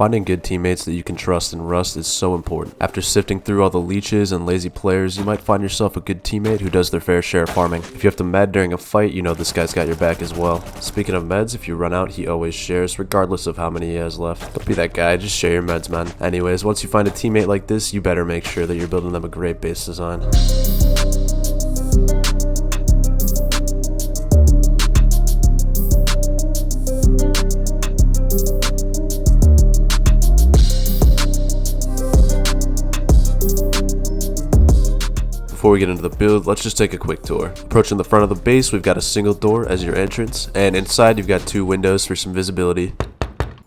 Finding good teammates that you can trust in Rust is so important. After sifting through all the leeches and lazy players, you might find yourself a good teammate who does their fair share of farming. If you have to med during a fight, you know this guy's got your back as well. Speaking of meds, if you run out, he always shares, regardless of how many he has left. Don't be that guy, just share your meds, man. Anyways, once you find a teammate like this, you better make sure that you're building them a great base design. Before we get into the build, let's just take a quick tour. Approaching the front of the base, we've got a single door as your entrance, and inside you've got 2 windows for some visibility.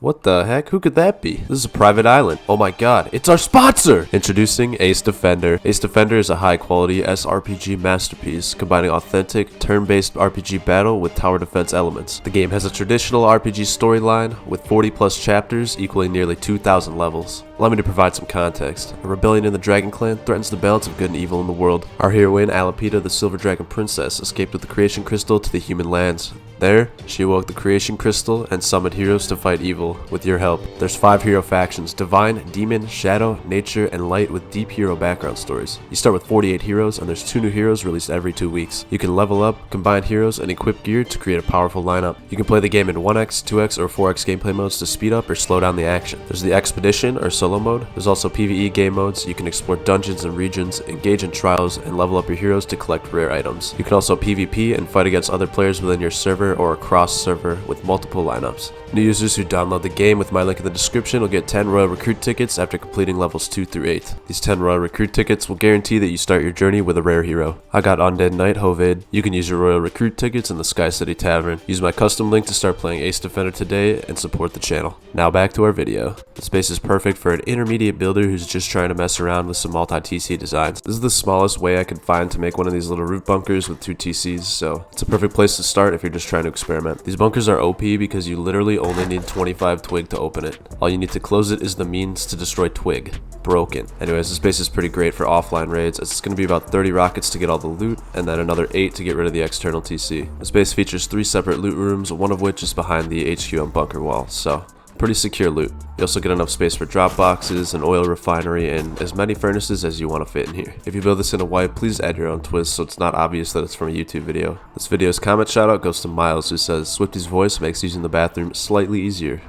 What the heck? Who could that be? This is a private island. Oh my god, it's our sponsor! Introducing Ace Defender. Ace Defender is a high-quality SRPG masterpiece, combining authentic, turn-based RPG battle with tower defense elements. The game has a traditional RPG storyline, with 40+ chapters equaling nearly 2,000 levels. Allow me to provide some context. A rebellion in the Dragon Clan threatens the balance of good and evil in the world. Our heroine, Alapita, the Silver Dragon Princess, escaped with the Creation Crystal to the human lands. There, she awoke the Creation Crystal and summoned heroes to fight evil. With your help, there's 5 hero factions: Divine, Demon, Shadow, Nature, and Light, with deep hero background stories. You start with 48 heroes, and there's 2 new heroes released every 2 weeks. You can level up, combine heroes, and equip gear to create a powerful lineup. You can play the game in 1x, 2x, or 4x gameplay modes to speed up or slow down the action. There's the Expedition or solo mode. There's also PvE game modes. You can explore dungeons and regions, engage in trials, and level up your heroes to collect rare items. You can also PvP and fight against other players within your server or across server with multiple lineups. New users who download the game with my link in the description will get 10 Royal Recruit tickets after completing levels 2 through 8. These 10 Royal Recruit tickets will guarantee that you start your journey with a rare hero. I got Undead Knight Hovid. You can use your Royal Recruit tickets in the Sky City Tavern. Use my custom link to start playing Ace Defender today and support the channel. Now back to our video. The space is perfect for an intermediate builder who's just trying to mess around with some multi-TC designs. This is the smallest way I could find to make one of these little roof bunkers with 2 TCs, so it's a perfect place to start if you're just trying to experiment. These bunkers are OP because you literally only need 25 twig to open it. All you need to close it is the means to destroy twig. Broken. Anyways, this base is pretty great for offline raids, as it's going to be about 30 rockets to get all the loot, and then another 8 to get rid of the external TC. This base features 3 separate loot rooms, one of which is behind the HQ and bunker wall, so pretty secure loot. You also get enough space for drop boxes, an oil refinery, and as many furnaces as you want to fit in here. If you build this in a wipe, please add your own twist so it's not obvious that it's from a YouTube video. This video's comment shoutout goes to Miles, who says Swifty's voice makes using the bathroom slightly easier.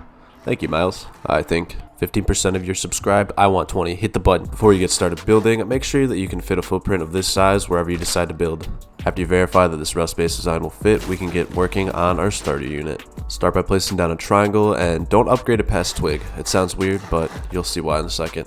Thank you, Miles. I think 15% of your subscribed, I want 20. Hit the button. Before you get started building, make sure that you can fit a footprint of this size wherever you decide to build. After you verify that this Rust base design will fit, we can get working on our starter unit. Start by placing down a triangle, and don't upgrade it past twig. It sounds weird, but you'll see why in a second.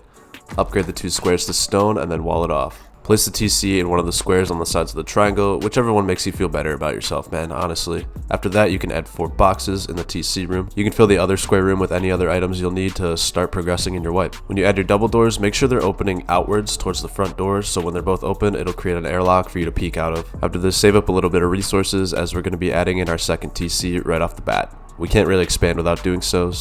Upgrade the 2 squares to stone and then wall it off. Place the TC in one of the squares on the sides of the triangle, whichever one makes you feel better about yourself, man, honestly. After that, you can add 4 boxes in the TC room. You can fill the other square room with any other items you'll need to start progressing in your wipe. When you add your double doors, make sure they're opening outwards towards the front doors, so when they're both open, it'll create an airlock for you to peek out of. After this, save up a little bit of resources, as we're going to be adding in our second TC right off the bat. We can't really expand without doing so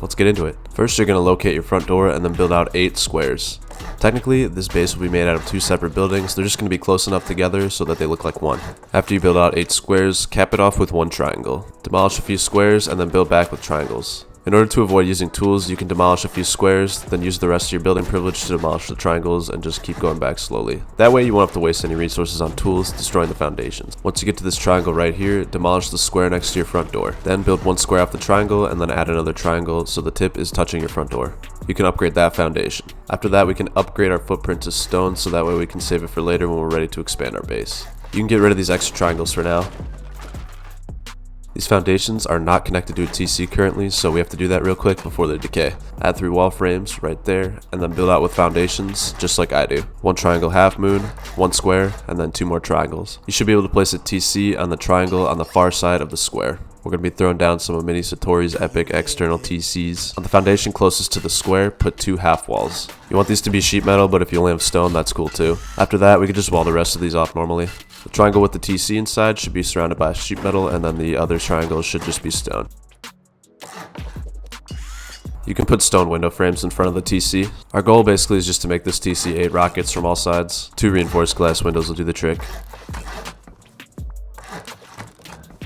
let's get into it. First, you're going to locate your front door and then build out 8 squares. Technically, this base will be made out of 2 separate buildings. They're just going to be close enough together so that they look like one. After you build out 8 squares, cap it off with 1 triangle. Demolish a few squares and then build back with triangles. In order to avoid using tools, you can demolish a few squares, then use the rest of your building privilege to demolish the triangles and just keep going back slowly. That way you won't have to waste any resources on tools destroying the foundations. Once you get to this triangle right here, demolish the square next to your front door. Then build 1 square off the triangle and then add another triangle so the tip is touching your front door. You can upgrade that foundation. After that, we can upgrade our footprint to stone so that way we can save it for later when we're ready to expand our base. You can get rid of these extra triangles for now. These foundations are not connected to a TC currently, so we have to do that real quick before they decay. Add 3 wall frames right there, and then build out with foundations, just like I do. 1 triangle half moon, 1 square, and then 2 more triangles. You should be able to place a TC on the triangle on the far side of the square. We're going to be throwing down some of Mini Satori's epic external TCs. On the foundation closest to the square, put 2 half walls. You want these to be sheet metal, but if you only have stone, that's cool too. After that, we can just wall the rest of these off normally. The triangle with the TC inside should be surrounded by sheet metal, and then the other triangles should just be stone. You can put stone window frames in front of the TC. Our goal basically is just to make this TC 8 rockets from all sides. 2 reinforced glass windows will do the trick.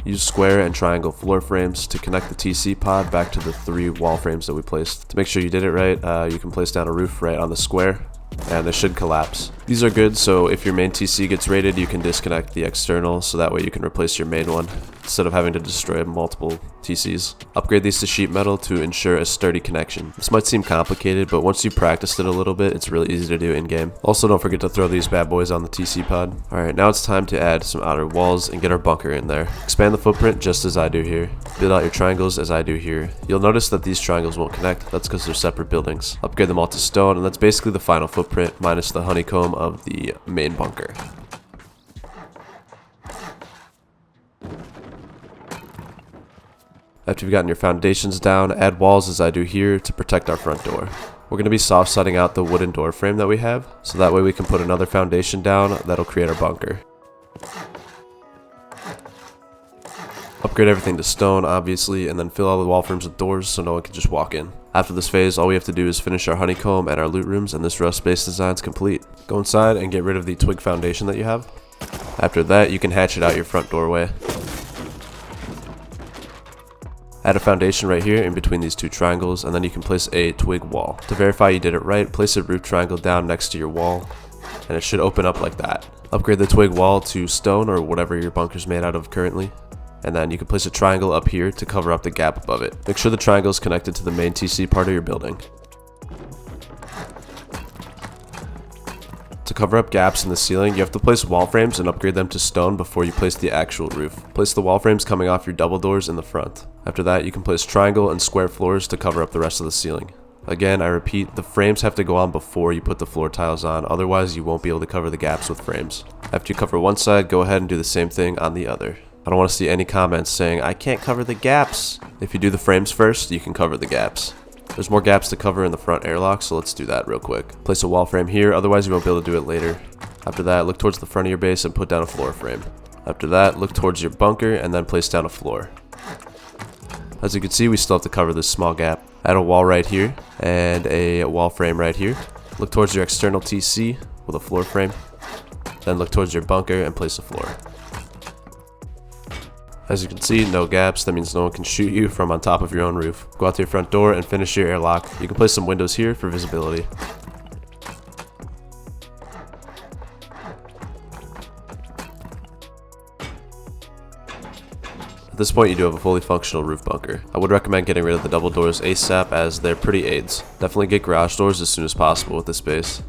Use square and triangle floor frames to connect the TC pod back to the 3 wall frames that we placed. To make sure you did it right, you can place down a roof right on the square, and they should collapse. These are good, so if your main TC gets raided, you can disconnect the external, so that way you can replace your main one instead of having to destroy multiple TCs. Upgrade these to sheet metal to ensure a sturdy connection. This might seem complicated, but once you practiced it a little bit, it's really easy to do in game. Also, don't forget to throw these bad boys on the TC pod. Alright, now it's time to add some outer walls and get our bunker in there. Expand the footprint just as I do here. Build out your triangles as I do here. You'll notice that these triangles won't connect. That's because they're separate buildings. Upgrade them all to stone, and that's basically the final footprint minus the honeycomb of the main bunker. After you've gotten your foundations down, add walls as I do here to protect our front door. We're going to be soft siding out the wooden door frame that we have, so that way we can put another foundation down that'll create our bunker. Upgrade everything to stone, obviously, and then fill all the wall frames with doors so no one can just walk in. After this phase, all we have to do is finish our honeycomb and our loot rooms, and this rust base design is complete. Go inside and get rid of the twig foundation that you have. After that, you can hatchet out your front doorway. Add a foundation right here in between these 2 triangles, and then you can place a twig wall. To verify you did it right, place a roof triangle down next to your wall, and it should open up like that. Upgrade the twig wall to stone or whatever your bunker's made out of currently, and then you can place a triangle up here to cover up the gap above it. Make sure the triangle is connected to the main TC part of your building. To cover up gaps in the ceiling, you have to place wall frames and upgrade them to stone before you place the actual roof. Place the wall frames coming off your double doors in the front. After that, you can place triangle and square floors to cover up the rest of the ceiling. Again, I repeat, the frames have to go on before you put the floor tiles on, otherwise you won't be able to cover the gaps with frames. After you cover one side, go ahead and do the same thing on the other. I don't want to see any comments saying, I can't cover the gaps. If you do the frames first, you can cover the gaps. There's more gaps to cover in the front airlock, so let's do that real quick. Place a wall frame here, otherwise you won't be able to do it later. After that, look towards the front of your base and put down a floor frame. After that, look towards your bunker and then place down a floor. As you can see, we still have to cover this small gap. Add a wall right here and a wall frame right here. Look towards your external TC with a floor frame. Then look towards your bunker and place a floor. As you can see, no gaps, that means no one can shoot you from on top of your own roof. Go out to your front door and finish your airlock. You can place some windows here for visibility. At this point, you do have a fully functional roof bunker. I would recommend getting rid of the double doors ASAP as they're pretty aids. Definitely get garage doors as soon as possible with this base.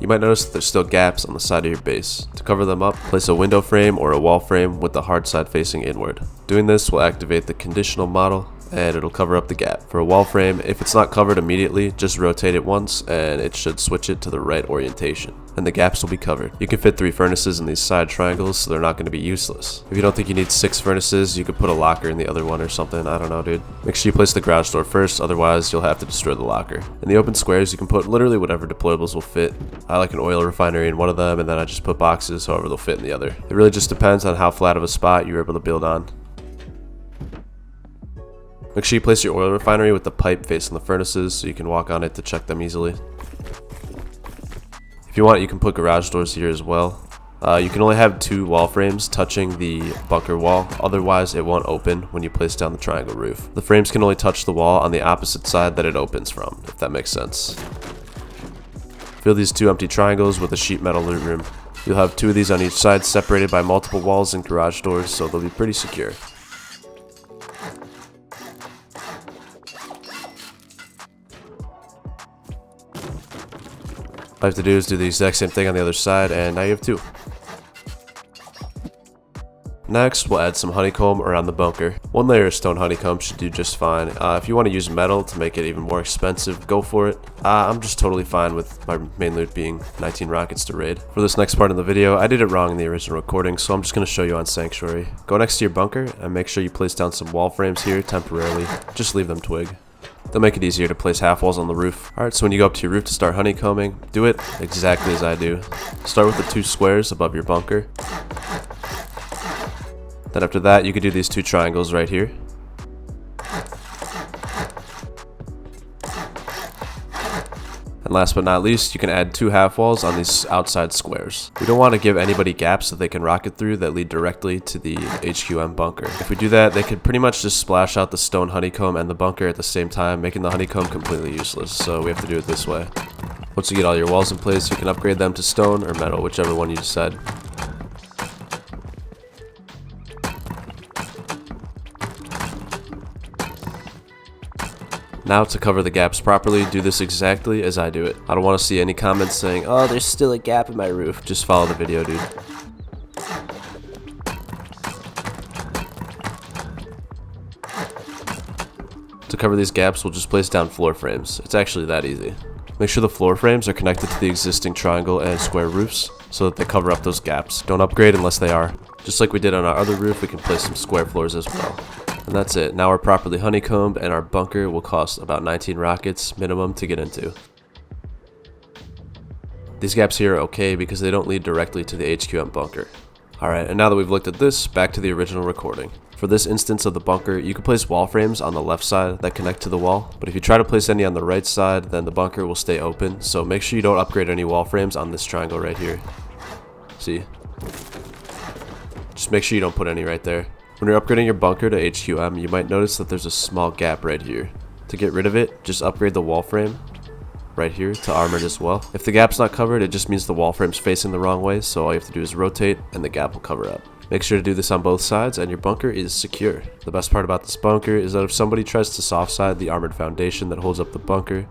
You might notice that there's still gaps on the side of your base. To cover them up, place a window frame or a wall frame with the hard side facing inward. Doing this will activate the conditional model and it'll cover up the gap. For a wall frame, if it's not covered immediately, just rotate it once and it should switch it to the right orientation, and the gaps will be covered. You can fit 3 furnaces in these side triangles, so they're not going to be useless. If you don't think you need 6 furnaces, you could put a locker in the other one or something. I don't know, dude. Make sure you place the garage door first, otherwise you'll have to destroy the locker. In the open squares, you can put literally whatever deployables will fit. I like an oil refinery in one of them, and then I just put boxes however they'll fit in the other. It really just depends on how flat of a spot you're able to build on. Make sure you place your oil refinery with the pipe facing the furnaces so you can walk on it to check them easily. If you want, you can put garage doors here as well. You can only have 2 wall frames touching the bunker wall, otherwise it won't open when you place down the triangle roof. The frames can only touch the wall on the opposite side that it opens from, if that makes sense. Fill these 2 empty triangles with a sheet metal loot room. You'll have 2 of these on each side separated by multiple walls and garage doors, so they'll be pretty secure. All you have to do is do the exact same thing on the other side, and now you have 2. Next, we'll add some honeycomb around the bunker. 1 layer of stone honeycomb should do just fine. If you want to use metal to make it even more expensive, go for it. I'm just totally fine with my main loot being 19 rockets to raid. For this next part of the video, I did it wrong in the original recording, so I'm just going to show you on Sanctuary. Go next to your bunker and make sure you place down some wall frames here temporarily. Just leave them twig. They'll make it easier to place half walls on the roof. Alright, so when you go up to your roof to start honeycombing, do it exactly as I do. Start with the 2 squares above your bunker. Then after that, you could do these 2 triangles right here. And And last but not least, you can add 2 half walls on these outside squares. We don't want to give anybody gaps that they can rocket through that lead directly to the HQM bunker. If we do that, they could pretty much just splash out the stone honeycomb and the bunker at the same time, making the honeycomb completely useless. So we have to do it this way. Once you get all your walls in place, you can upgrade them to stone or metal, whichever one you decide. Now to cover the gaps properly, do this exactly as I do it. I don't want to see any comments saying, oh, there's still a gap in my roof. Just follow the video, dude. To cover these gaps, we'll just place down floor frames. It's actually that easy. Make sure the floor frames are connected to the existing triangle and square roofs so that they cover up those gaps. Don't upgrade unless they are. Just like we did on our other roof, we can place some square floors as well. And that's it. Now we're properly honeycombed and our bunker will cost about 19 rockets minimum to get into. These gaps here are okay because they don't lead directly to the HQM bunker. Alright, and now that we've looked at this, back to the original recording. For this instance of the bunker, you can place wall frames on the left side that connect to the wall, but if you try to place any on the right side, then the bunker will stay open, so make sure you don't upgrade any wall frames on this triangle right here. See? Just make sure you don't put any right there. When you're upgrading your bunker to HQM, you might notice that there's a small gap right here. To get rid of it, just upgrade the wall frame right here to armored as well. If the gap's not covered, it just means the wall frame's facing the wrong way, so all you have to do is rotate and the gap will cover up. Make sure to do this on both sides and your bunker is secure. The best part about this bunker is that if somebody tries to soft side the armored foundation that holds up the bunker,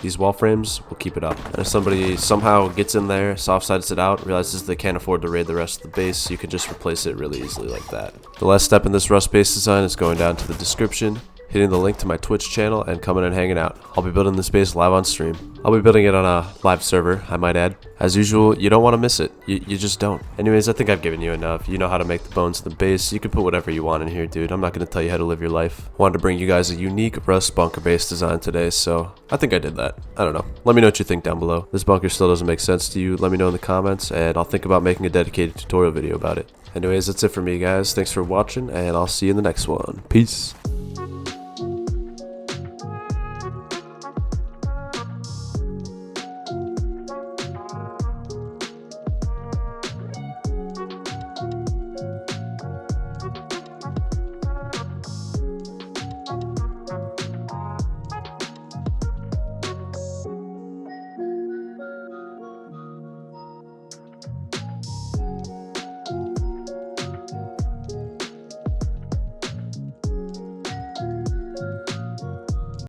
these wall frames will keep it up. And if somebody somehow gets in there, soft sides it out, realizes they can't afford to raid the rest of the base, you can just replace it really easily like that. The last step in this rust base design is going down to the description, hitting the link to my Twitch channel, and coming and hanging out. I'll be building this base live on stream. I'll be building it on a live server, I might add. As usual, you don't want to miss it. You just don't. Anyways, I think I've given you enough. You know how to make the bones of the base. You can put whatever you want in here, dude. I'm not going to tell you how to live your life. I wanted to bring you guys a unique rust bunker base design today, so I think I did that. I don't know. Let me know what you think down below. This bunker still doesn't make sense to you. Let me know in the comments, and I'll think about making a dedicated tutorial video about it. Anyways, that's it for me, guys. Thanks for watching, and I'll see you in the next one. Peace.